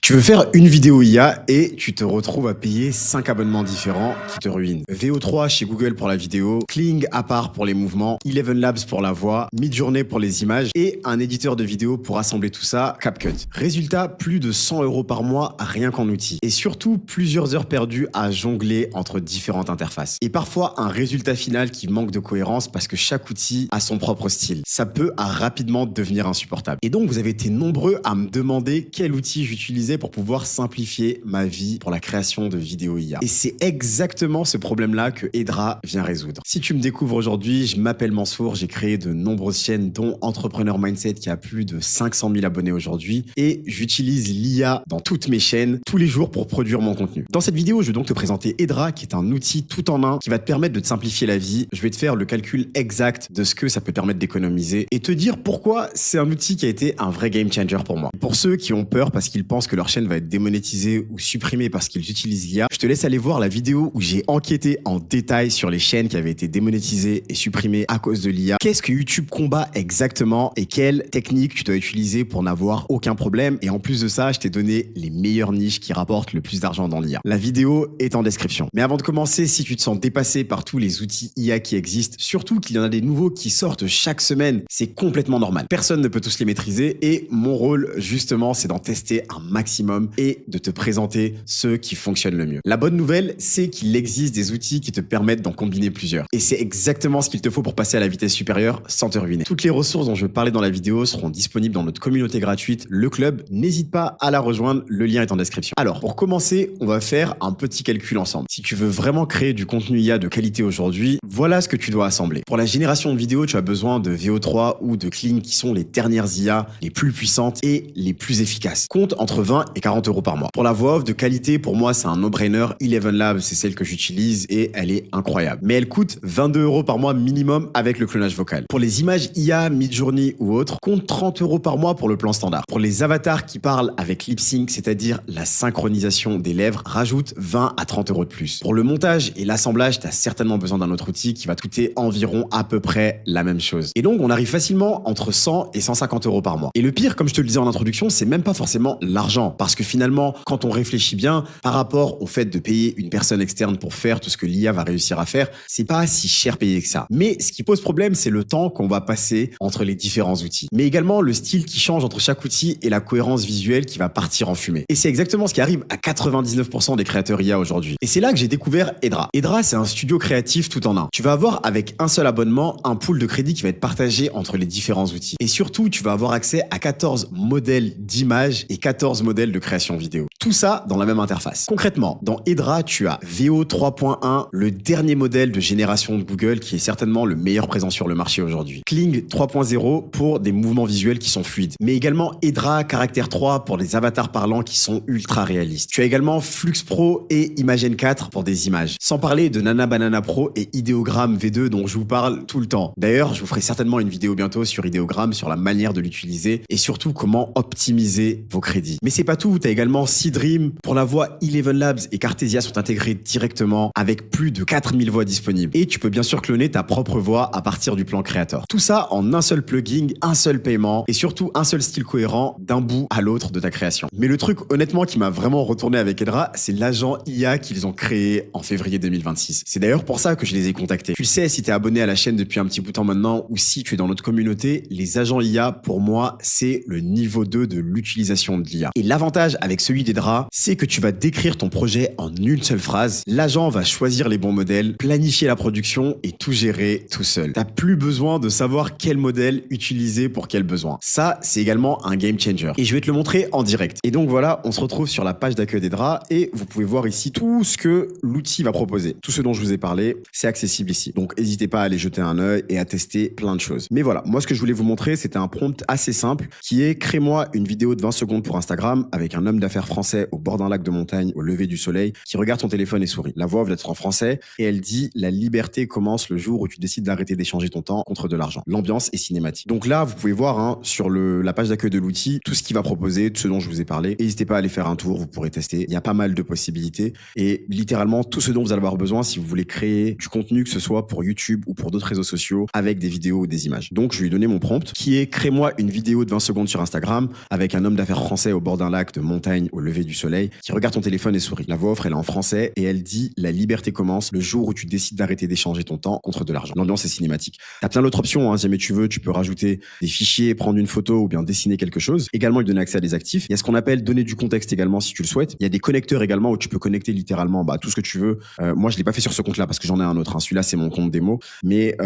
Tu veux faire une vidéo IA et tu te retrouves à payer 5 abonnements différents qui te ruinent. VO3 chez Google pour la vidéo, Kling à part pour les mouvements, Eleven Labs pour la voix, Midjourney pour les images et un éditeur de vidéo pour assembler tout ça, CapCut. Résultat, plus de 100 € par mois rien qu'en outils. Et surtout, plusieurs heures perdues à jongler entre différentes interfaces. Et parfois, un résultat final qui manque de cohérence parce que chaque outil a son propre style. Ça peut rapidement devenir insupportable. Et donc, vous avez été nombreux à me demander quel outil j'utilisais pour pouvoir simplifier ma vie pour la création de vidéos IA. Et c'est exactement ce problème-là que Edra vient résoudre. Si tu me découvres aujourd'hui, je m'appelle Mansour, j'ai créé de nombreuses chaînes dont Entrepreneur Mindset qui a plus de 500 000 abonnés aujourd'hui et j'utilise l'IA dans toutes mes chaînes tous les jours pour produire mon contenu. Dans cette vidéo, je vais donc te présenter Edra qui est un outil tout en un qui va te permettre de te simplifier la vie. Je vais te faire le calcul exact de ce que ça peut permettre d'économiser et te dire pourquoi c'est un outil qui a été un vrai game changer pour moi. Pour ceux qui ont peur parce qu'ils pensent que leur chaîne va être démonétisée ou supprimée parce qu'ils utilisent l'IA, je te laisse aller voir la vidéo où j'ai enquêté en détail sur les chaînes qui avaient été démonétisées et supprimées à cause de l'IA. Qu'est-ce que YouTube combat exactement et quelles techniques tu dois utiliser pour n'avoir aucun problème. Et en plus de ça, je t'ai donné les meilleures niches qui rapportent le plus d'argent dans l'IA. La vidéo est en description. Mais avant de commencer, si tu te sens dépassé par tous les outils IA qui existent, surtout qu'il y en a des nouveaux qui sortent chaque semaine, c'est complètement normal. Personne ne peut tous les maîtriser et mon rôle, justement, c'est d'en tester un maximum et de te présenter ceux qui fonctionnent le mieux. La bonne nouvelle, c'est qu'il existe des outils qui te permettent d'en combiner plusieurs. Et c'est exactement ce qu'il te faut pour passer à la vitesse supérieure sans te ruiner. Toutes les ressources dont je vais parler dans la vidéo seront disponibles dans notre communauté gratuite, le club. N'hésite pas à la rejoindre, le lien est en description. Alors, pour commencer, on va faire un petit calcul ensemble. Si tu veux vraiment créer du contenu IA de qualité aujourd'hui, voilà ce que tu dois assembler. Pour la génération de vidéos, tu as besoin de VO3 ou de Kling qui sont les dernières IA les plus puissantes et les plus efficaces. Compte entre 20 et 40 € par mois. Pour la voix off de qualité, pour moi, c'est un no-brainer. Eleven Labs, c'est celle que j'utilise et elle est incroyable. Mais elle coûte 22 € par mois minimum avec le clonage vocal. Pour les images IA, Midjourney ou autres, compte 30 € par mois pour le plan standard. Pour les avatars qui parlent avec lip sync, c'est-à-dire la synchronisation des lèvres, rajoute 20 à 30 € de plus. Pour le montage et l'assemblage, tu as certainement besoin d'un autre outil qui va te coûter environ à peu près la même chose. Et donc, on arrive facilement entre 100 et 150 € par mois. Et le pire, comme je te le disais en introduction, c'est même pas forcément l'argent. Parce que finalement, quand on réfléchit bien, par rapport au fait de payer une personne externe pour faire tout ce que l'IA va réussir à faire, c'est pas si cher payé que ça. Mais ce qui pose problème, c'est le temps qu'on va passer entre les différents outils. Mais également le style qui change entre chaque outil et la cohérence visuelle qui va partir en fumée. Et c'est exactement ce qui arrive à 99% des créateurs IA aujourd'hui. Et c'est là que j'ai découvert Edra. Edra, c'est un studio créatif tout en un. Tu vas avoir avec un seul abonnement un pool de crédit qui va être partagé entre les différents outils. Et surtout, tu vas avoir accès à 14 modèles d'images et 14 modèles de création vidéo. Tout ça dans la même interface. Concrètement, dans Edra, tu as VO 3.1, le dernier modèle de génération de Google qui est certainement le meilleur présent sur le marché aujourd'hui. Kling 3.0 pour des mouvements visuels qui sont fluides. Mais également Edra Caractère 3 pour des avatars parlants qui sont ultra réalistes. Tu as également Flux Pro et Imagen 4 pour des images. Sans parler de Nana Banana Pro et Ideogram V2 dont je vous parle tout le temps. D'ailleurs, je vous ferai certainement une vidéo bientôt sur Ideogram, sur la manière de l'utiliser et surtout comment optimiser vos crédits. Mais c'est pas tout, tu as également Seedream. Pour la voix, Eleven Labs et Cartesia sont intégrés directement avec plus de 4000 voix disponibles. Et tu peux bien sûr cloner ta propre voix à partir du plan Creator. Tout ça en un seul plugin, un seul paiement et surtout un seul style cohérent d'un bout à l'autre de ta création. Mais le truc honnêtement qui m'a vraiment retourné avec Edra, c'est l'agent IA qu'ils ont créé en février 2026. C'est d'ailleurs pour ça que je les ai contactés. Tu sais, si tu es abonné à la chaîne depuis un petit bout de temps maintenant ou si tu es dans notre communauté, les agents IA, pour moi, c'est le niveau 2 de l'utilisation de l'IA. Et l'avantage avec celui d'Edra, c'est que tu vas décrire ton projet en une seule phrase. L'agent va choisir les bons modèles, planifier la production et tout gérer tout seul. T'as plus besoin de savoir quel modèle utiliser pour quel besoin. Ça, c'est également un game changer. Et je vais te le montrer en direct. Et donc voilà, on se retrouve sur la page d'accueil d'Edra et vous pouvez voir ici tout ce que l'outil va proposer. Tout ce dont je vous ai parlé, c'est accessible ici. Donc n'hésitez pas à aller jeter un œil et à tester plein de choses. Mais voilà, moi ce que je voulais vous montrer, c'était un prompt assez simple qui est: crée-moi une vidéo de 20 secondes pour Instagram avec un homme d'affaires français au bord d'un lac de montagne au lever du soleil qui regarde son téléphone et sourit. La voix va être en français et elle dit: la liberté commence le jour où tu décides d'arrêter d'échanger ton temps contre de l'argent. L'ambiance est cinématique. Donc là, vous pouvez voir sur la page d'accueil de l'outil tout ce qu'il va proposer, tout ce dont je vous ai parlé. N'hésitez pas à aller faire un tour, vous pourrez tester. Il y a pas mal de possibilités et littéralement tout ce dont vous allez avoir besoin si vous voulez créer du contenu, que ce soit pour YouTube ou pour d'autres réseaux sociaux avec des vidéos ou des images. Donc je lui ai donné mon prompt qui est: crée-moi une vidéo de 20 secondes sur Instagram avec un homme d'affaires français au bord d'un lac, de montagne au lever du soleil, qui regarde ton téléphone et sourit. La voix off, elle est en français et elle dit: la liberté commence le jour où tu décides d'arrêter d'échanger ton temps contre de l'argent. L'ambiance est cinématique. T'as plein d'autres options, hein, si jamais tu veux, tu peux rajouter des fichiers, prendre une photo ou bien dessiner quelque chose. Également, il donne accès à des actifs. Il y a ce qu'on appelle donner du contexte également si tu le souhaites. Il y a des connecteurs également où tu peux connecter littéralement tout ce que tu veux. Moi, je l'ai pas fait sur ce compte-là parce que j'en ai un autre. Hein. Celui-là, c'est mon compte démo. Mais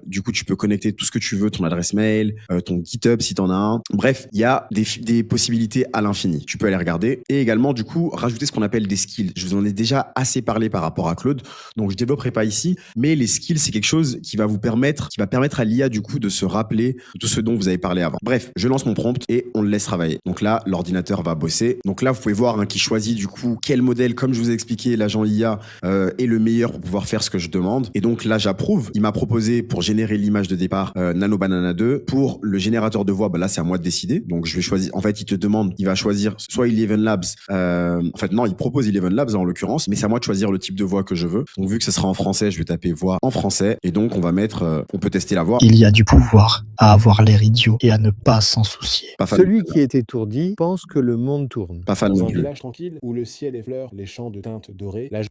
du coup, tu peux connecter tout ce que tu veux, ton adresse mail, ton GitHub si t'en as un. Bref, il y a des possibilités à l'infini. Tu peux aller regarder et également, du coup, rajouter ce qu'on appelle des skills. Je vous en ai déjà assez parlé par rapport à Claude, donc je développerai pas ici. Mais les skills, c'est quelque chose qui va permettre à l'IA du coup de se rappeler de tout ce dont vous avez parlé avant. Bref, je lance mon prompt et on le laisse travailler. Donc là, l'ordinateur va bosser. Donc là, vous pouvez voir qu'il choisit du coup quel modèle, comme je vous ai expliqué, l'agent IA est le meilleur pour pouvoir faire ce que je demande. Et donc là, j'approuve. Il m'a proposé pour générer l'image de départ Nano Banana 2. Pour le générateur de voix, là, c'est à moi de décider. Donc je vais choisir. En fait, il va choisir soit Eleven Labs. En fait, non, il propose Eleven Labs en l'occurrence, mais c'est à moi de choisir le type de voix que je veux. Donc vu que ce sera en français, je vais taper voix en français. Et donc on va mettre, on peut tester la voix. Il y a du pouvoir à avoir l'air idiot et à ne pas s'en soucier. Pas fan. Celui qui est étourdi pense que le monde tourne. Pas fan Dans non un plus. village tranquille où le ciel effleure les champs de teintes dorées, la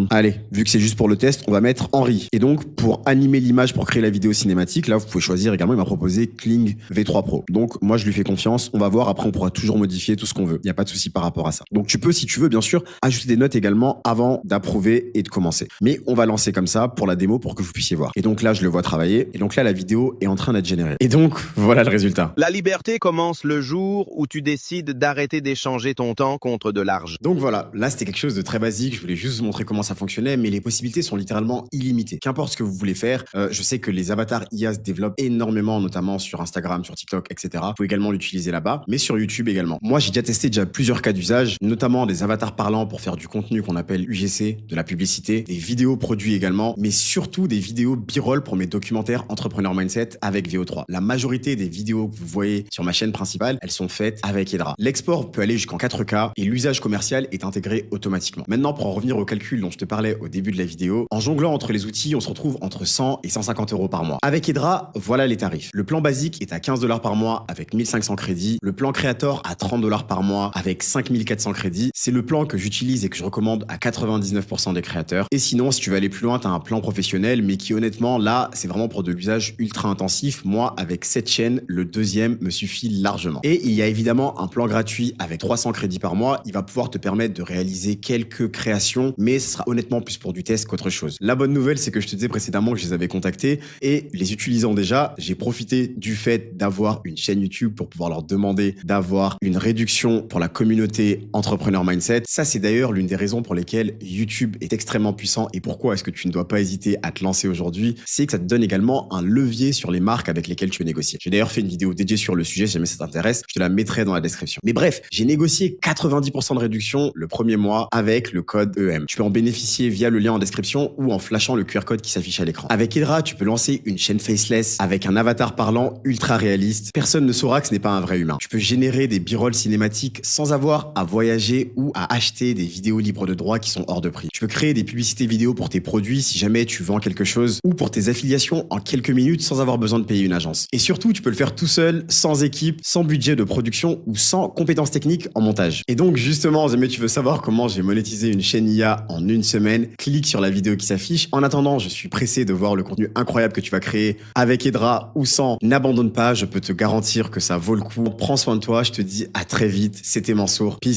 Allez, vu que c'est juste pour le test, on va mettre Henri. Et donc, pour animer l'image, pour créer la vidéo cinématique, là, vous pouvez choisir également, il m'a proposé Kling V3 Pro. Donc, moi, je lui fais confiance. On va voir. Après, on pourra toujours modifier tout ce qu'on veut. Il n'y a pas de souci par rapport à ça. Donc, tu peux, si tu veux, bien sûr, ajouter des notes également avant d'approuver et de commencer. Mais on va lancer comme ça pour la démo pour que vous puissiez voir. Et donc là, je le vois travailler. Et donc là, la vidéo est en train d'être générée. Et donc, voilà le résultat. La liberté commence le jour où tu décides d'arrêter d'échanger ton temps contre de l'argent. Donc voilà, là c'était quelque chose de très basique, je voulais juste vous montrer comment ça fonctionnait, mais les possibilités sont littéralement illimitées. Qu'importe ce que vous voulez faire, je sais que les avatars IA se développent énormément, notamment sur Instagram, sur TikTok, etc. Vous pouvez également l'utiliser là-bas, mais sur YouTube également. Moi j'ai déjà testé plusieurs cas d'usage, notamment des avatars parlants pour faire du contenu qu'on appelle UGC, de la publicité, des vidéos produits également, mais surtout des vidéos b-roll pour mes documentaires Entrepreneur Mindset avec VO3. La majorité des vidéos que vous voyez sur ma chaîne principale, elles sont faites avec Hedra. L'export peut aller jusqu'en 4K et l'usage commercial est intégré automatiquement. Maintenant, pour en revenir au calcul dont je te parlais au début de la vidéo, en jonglant entre les outils, on se retrouve entre 100 et 150 € par mois. Avec Hedra, voilà les tarifs. Le plan basique est à 15 $ par mois avec 1500 crédits. Le plan Creator à 30 $ par mois avec 5400 crédits. C'est le plan que j'utilise et que je recommande à 99% des créateurs. Et sinon, si tu veux aller plus loin, tu as un plan professionnel, mais qui honnêtement, là, c'est vraiment pour de l'usage ultra intensif. Moi, avec cette chaîne, le deuxième me suffit largement. Et il y a évidemment un plan gratuit avec 300 crédits par mois. Il va pouvoir te permettre de réaliser quelques créations, mais ce sera honnêtement plus pour du test qu'autre chose. La bonne nouvelle, c'est que je te disais précédemment que je les avais contactés et les utilisant déjà, j'ai profité du fait d'avoir une chaîne YouTube pour pouvoir leur demander d'avoir une réduction pour la communauté Entrepreneur Mindset. Ça, c'est d'ailleurs l'une des raisons pour lesquelles YouTube est extrêmement puissant et pourquoi est-ce que tu ne dois pas hésiter à te lancer aujourd'hui, c'est que ça te donne également un levier sur les marques avec lesquelles tu veux négocier. J'ai d'ailleurs fait une vidéo dédiée sur le sujet, si jamais ça t'intéresse, je te la mettrai dans la description. Mais bref, j'ai négocié 90% de réduction le premier mois avec le code EM. Tu peux en bénéficier via le lien en description ou en flashant le QR code qui s'affiche à l'écran. Avec Hedra, tu peux lancer une chaîne faceless avec un avatar parlant ultra réaliste. Personne ne saura que ce n'est pas un vrai humain. Tu peux générer des b-rolls cinématiques sans avoir à voyager ou à acheter des vidéos libres de droit qui sont hors de prix. Tu peux créer des publicités vidéo pour tes produits si jamais tu vends quelque chose ou pour tes affiliations en quelques minutes sans avoir besoin de payer une agence. Et surtout, tu peux le faire tout seul, sans équipe, sans budget de production ou sans compétences techniques en montage. Et donc justement, si jamais tu veux savoir comment j'ai monétisé une chaîne IA en une semaine, clique sur la vidéo qui s'affiche. En attendant, je suis pressé de voir le contenu incroyable que tu vas créer avec Hedra ou sans. N'abandonne pas, je peux te garantir que ça vaut le coup. Prends soin de toi, je te dis à très vite. C'était Mansour. Peace.